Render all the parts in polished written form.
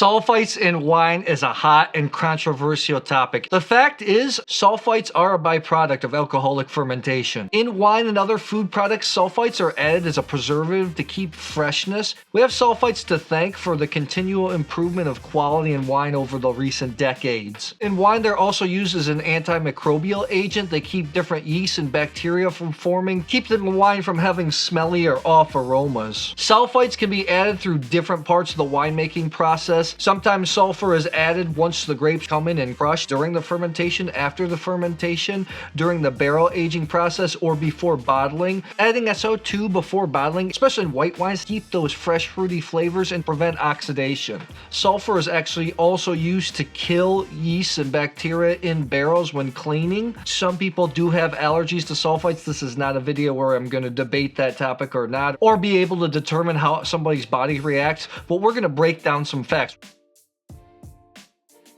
Sulfites in wine is a hot and controversial topic. The fact is, sulfites are a byproduct of alcoholic fermentation. In wine and other food products, sulfites are added as a preservative to keep freshness. We have sulfites to thank for the continual improvement of quality in wine over the recent decades. In wine, they're also used as an antimicrobial agent. They keep different yeasts and bacteria from forming, keep the wine from having smelly or off aromas. Sulfites can be added through different parts of the winemaking process. Sometimes sulfur is added once the grapes come in and crushed, during the fermentation, after the fermentation, during the barrel aging process, or before bottling. Adding SO2 before bottling, especially in white wines, keep those fresh fruity flavors and prevent oxidation. Sulfur is actually also used to kill yeast and bacteria in barrels when cleaning. Some people do have allergies to sulfites. This is not a video where I'm going to debate that topic or not, or be able to determine how somebody's body reacts, but we're going to break down some facts.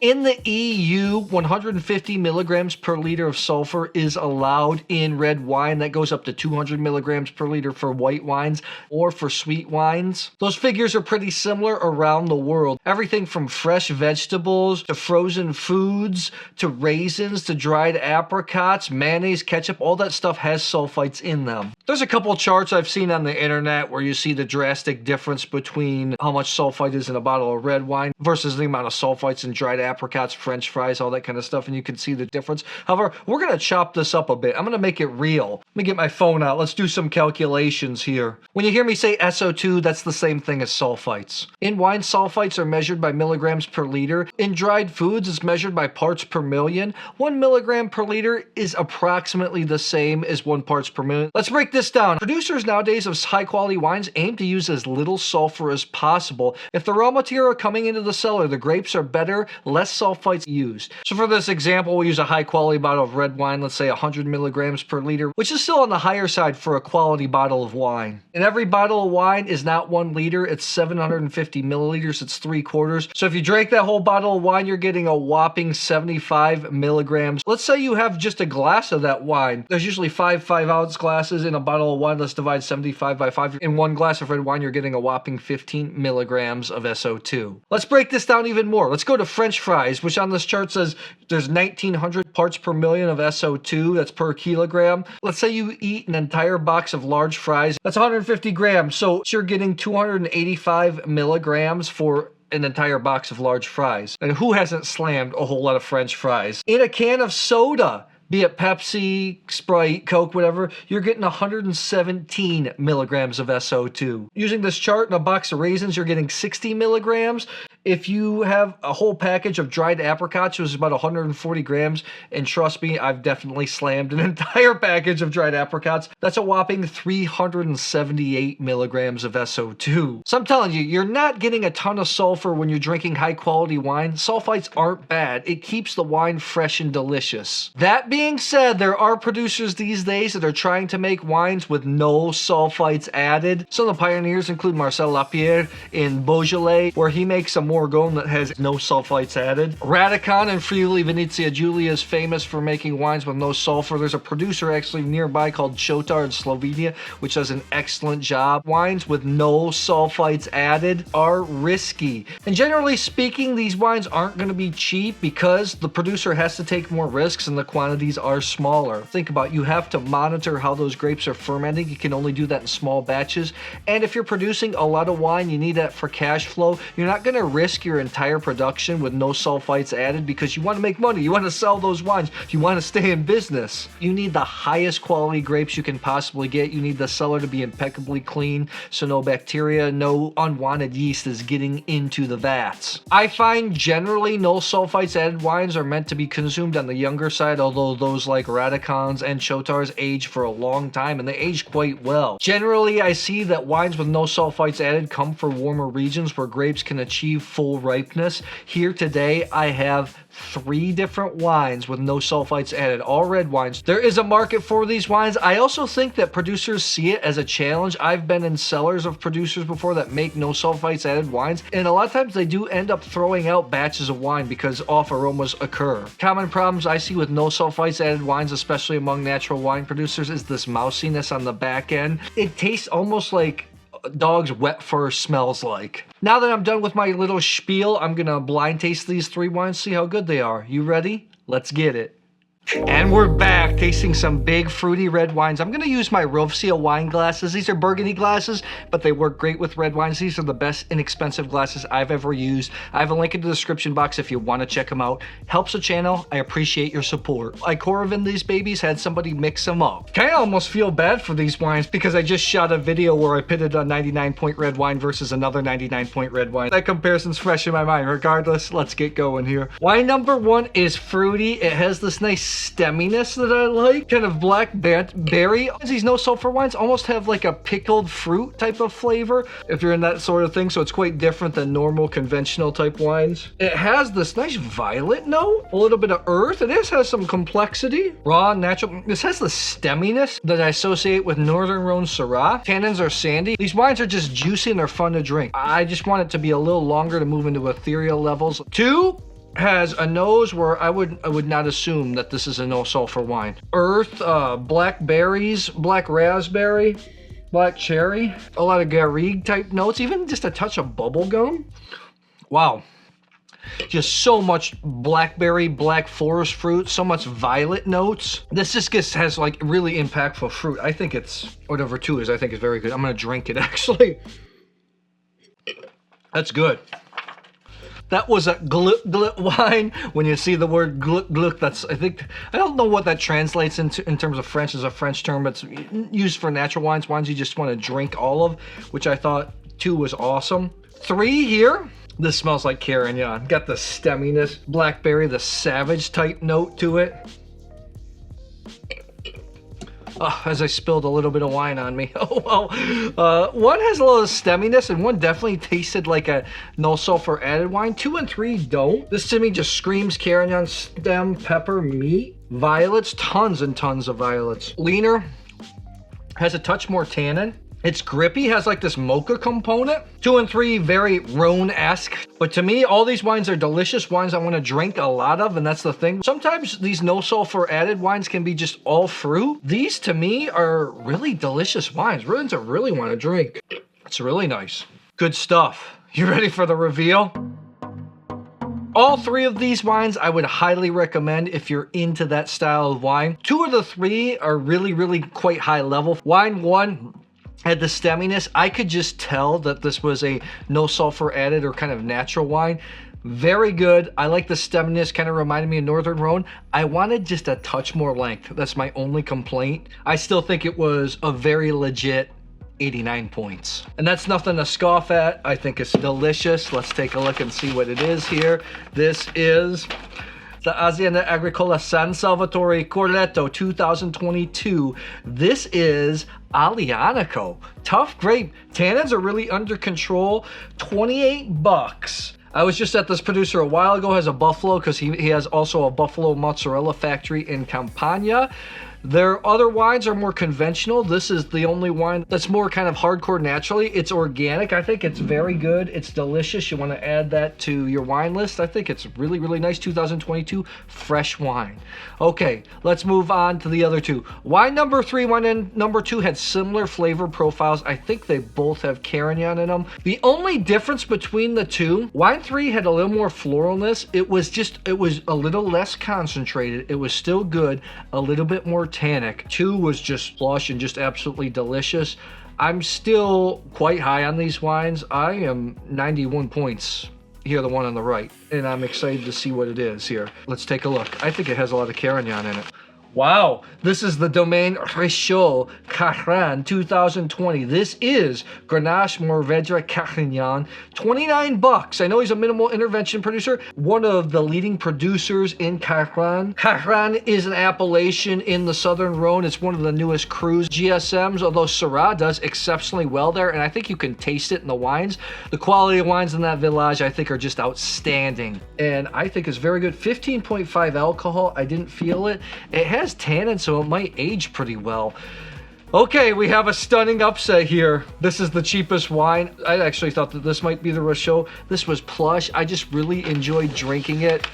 In the EU, 150 milligrams per liter of sulfur is allowed in red wine. That goes up to 200 milligrams per liter for white wines or for sweet wines. Those figures are pretty similar around the world. Everything from fresh vegetables to frozen foods to raisins to dried apricots, mayonnaise, ketchup, all that stuff has sulfites in them. There's a couple charts I've seen on the internet where you see the drastic difference between how much sulfite is in a bottle of red wine versus the amount of sulfites in dried apricots, french fries, all that kind of stuff, and you can see the difference. However, we're going to chop this up a bit. I'm going to make it real. Let me get my phone out. Let's do some calculations here. When you hear me say SO2, that's the same thing as sulfites. In wine, sulfites are measured by milligrams per liter. In dried foods, it's measured by parts per million. 1 milligram per liter is approximately the same as 1 parts per million. Let's break this down. Producers nowadays of high-quality wines aim to use as little sulfur as possible. If the raw material coming into the cellar, the grapes are better, less sulfites used. So for this example, we'll use a high quality bottle of red wine, let's say 100 milligrams per liter, which is still on the higher side for a quality bottle of wine. And every bottle of wine is not 1 liter, it's 750 milliliters, it's 3/4. So if you drank that whole bottle of wine, you're getting a whopping 75 milligrams. Let's say you have just a glass of that wine. There's usually 5 ounce glasses in a bottle of wine. Let's divide 75 by 5. In 1 glass of red wine, you're getting a whopping 15 milligrams of SO2. Let's break this down even more. Let's go to French fries, which on this chart says there's 1900 parts per million of SO2, that's per kilogram. Let's say you eat an entire box of large fries, that's 150 grams, so you're getting 285 milligrams for an entire box of large fries. And who hasn't slammed a whole lot of French fries? In a can of soda, be it Pepsi, Sprite, Coke, whatever, you're getting 117 milligrams of SO2. Using this chart, in a box of raisins, you're getting 60 milligrams. If you have a whole package of dried apricots, which is about 140 grams, and trust me, I've definitely slammed an entire package of dried apricots, that's a whopping 378 milligrams of SO2. So I'm telling you, you're not getting a ton of sulfur when you're drinking high quality wine. Sulfites aren't bad. It keeps the wine fresh and delicious. That being said, there are producers these days that are trying to make wines with no sulfites added. Some of the pioneers include Marcel Lapierre in Beaujolais, where he makes a Morgon that has no sulfites added. Radikon in Friuli Venezia Giulia is famous for making wines with no sulfur. There's a producer actually nearby called Čotar in Slovenia, which does an excellent job. Wines with no sulfites added are risky. And generally speaking, these wines aren't going to be cheap because the producer has to take more risks and the quantities are smaller. Think about it, you have to monitor how those grapes are fermenting. You can only do that in small batches. And if you're producing a lot of wine, you need that for cash flow. You're not going to risk your entire production with no sulfites added because you want to make money. You want to sell those wines. You want to stay in business. You need the highest quality grapes you can possibly get. You need the cellar to be impeccably clean so no bacteria, no unwanted yeast is getting into the vats. I find generally no sulfites added wines are meant to be consumed on the younger side, although those like Radikons and Čotars age for a long time and they age quite well. Generally, I see that wines with no sulfites added come from warmer regions where grapes can achieve full ripeness. Here today, I have 3 different wines with no sulfites added, all red wines. There is a market for these wines. I also think that producers see it as a challenge. I've been in cellars of producers before that make no sulfites added wines, and a lot of times they do end up throwing out batches of wine because off aromas occur. Common problems I see with no sulfites added wines, especially among natural wine producers, is this mousiness on the back end. It tastes almost like dog's wet fur smells like. Now that I'm done with my little spiel, I'm gonna blind taste these 3 wines, see how good they are. You ready? Let's get it. And we're back tasting some big fruity red wines. I'm going to use my Rovsya wine glasses. These are burgundy glasses, but they work great with red wines. These are the best inexpensive glasses I've ever used. I have a link in the description box if you want to check them out. Helps the channel. I appreciate your support. I Cairanne these babies, had somebody mix them up. Kind of almost feel bad for these wines because I just shot a video where I pitted a 99-point red wine versus another 99-point red wine. That comparison's fresh in my mind. Regardless, let's get going here. Wine number 1 is fruity. It has this nice stemminess that I like, kind of black berry. These no sulfur wines almost have like a pickled fruit type of flavor if you're in that sort of thing, so it's quite different than normal conventional type wines. It has this nice violet note, a little bit of earth. It has some complexity, raw, natural. This has the stemminess that I associate with Northern Rhone Syrah. Tannins are sandy. These wines are just juicy and they're fun to drink. I just want it to be a little longer to move into ethereal levels. 2 has a nose where I would not assume that this is a no sulfur wine. Earth, black berries, black raspberry, black cherry, a lot of garrigue type notes, even just a touch of bubble gum. Wow. Just so much blackberry, black forest fruit, so much violet notes. This just has like really impactful fruit. I think it's, whatever 2 is, I think it's very good. I'm gonna drink it actually. That's good. That was a glut wine. When you see the word glut, that's, I don't know what that translates into in terms of French. It's a French term, but it's used for natural wines, wines you just want to drink all of, which I thought 2 was awesome. 3 here. This smells like Cairanne. Got the stemminess, blackberry, the savage type note to it. Oh, as I spilled a little bit of wine on me. Oh, well. 1 has a little stemminess, and 1 definitely tasted like a no sulfur added wine. 2 and 3 don't. This to me just screams Cairanne, stem, pepper, meat, violets, tons and tons of violets. Leaner, has a touch more tannin. It's grippy, has like this mocha component. 2 and 3, very Rhone-esque. But to me, all these wines are delicious wines I want to drink a lot of, and that's the thing. Sometimes these no sulfur added wines can be just all fruit. These to me are really delicious wines. Wines I really want to drink. It's really nice. Good stuff. You ready for the reveal? All 3 of these wines I would highly recommend if you're into that style of wine. 2 of the 3 are really quite high level. Wine 1 had the stemminess. I could just tell that this was a no sulfur added or kind of natural wine. Very good. I like the stemminess, kind of reminded me of Northern Rhone. I wanted just a touch more length. That's my only complaint. I still think it was a very legit 89 points. And that's nothing to scoff at. I think it's delicious. Let's take a look and see what it is here. This is the Azienda Agricola San Salvatore Corleto 2022. This is Aglianico. Tough grape. Tannins are really under control. 28 bucks. I was just at this producer a while ago, has a Buffalo, because he has also a Buffalo mozzarella factory in Campania. Their other wines are more conventional. This is the only wine that's more kind of hardcore naturally. It's organic. I think it's very good. It's delicious. You want to add that to your wine list. I think it's really nice. 2022 fresh wine. Okay, let's move on to the other 2. Wine number 3, wine number 2 had similar flavor profiles. I think they both have Cairanne in them. The only difference between the 2, wine 3 had a little more floralness. It was a little less concentrated. It was still good, a little bit more tannic. 2 was just flush and just absolutely delicious. I'm still quite high on these wines. I am 91 points here, the one on the right, and I'm excited to see what it is here. Let's take a look. I think it has a lot of Cairanne in it. Wow, this is the Domaine Richaud Cairanne 2020. This is Grenache Mourvedre Cairanne, 29 bucks. I know he's a minimal intervention producer, one of the leading producers in Cairanne. Cairanne is an appellation in the Southern Rhone. It's one of the newest crus GSMs, although Syrah does exceptionally well there, and I think you can taste it in the wines. The quality of wines in that village, I think, are just outstanding, and I think it's very good. 15.5 alcohol. I didn't feel it. It has tannin, so it might age pretty well. Okay, we have a stunning upset here. This is the cheapest wine. I actually thought that this might be the Richaud. This was plush. I just really enjoyed drinking it.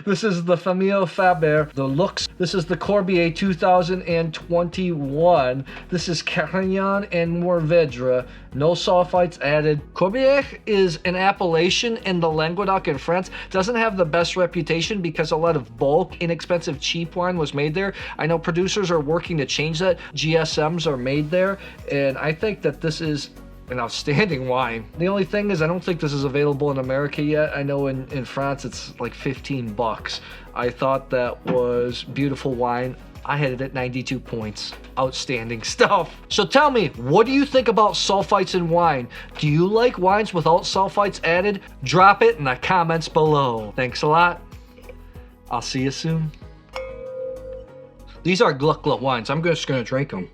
This is the Famille Fabre, the Lux. This is the Corbieres 2021. This is Cairanne and Mourvedre. No sulfites added. Corbieres is an appellation in the Languedoc in France. Doesn't have the best reputation because a lot of bulk, inexpensive, cheap wine was made there. I know producers are working to change that. GSMs are made there. And I think that this is an outstanding wine. The only thing is I don't think this is available in America yet. I know in France it's like 15 bucks. I thought that was beautiful wine. I had it at 92 points. Outstanding stuff. So tell me, what do you think about sulfites in wine? Do you like wines without sulfites added? Drop it in the comments below. Thanks a lot. I'll see you soon. These are Gluck Gluck wines. I'm just gonna drink them.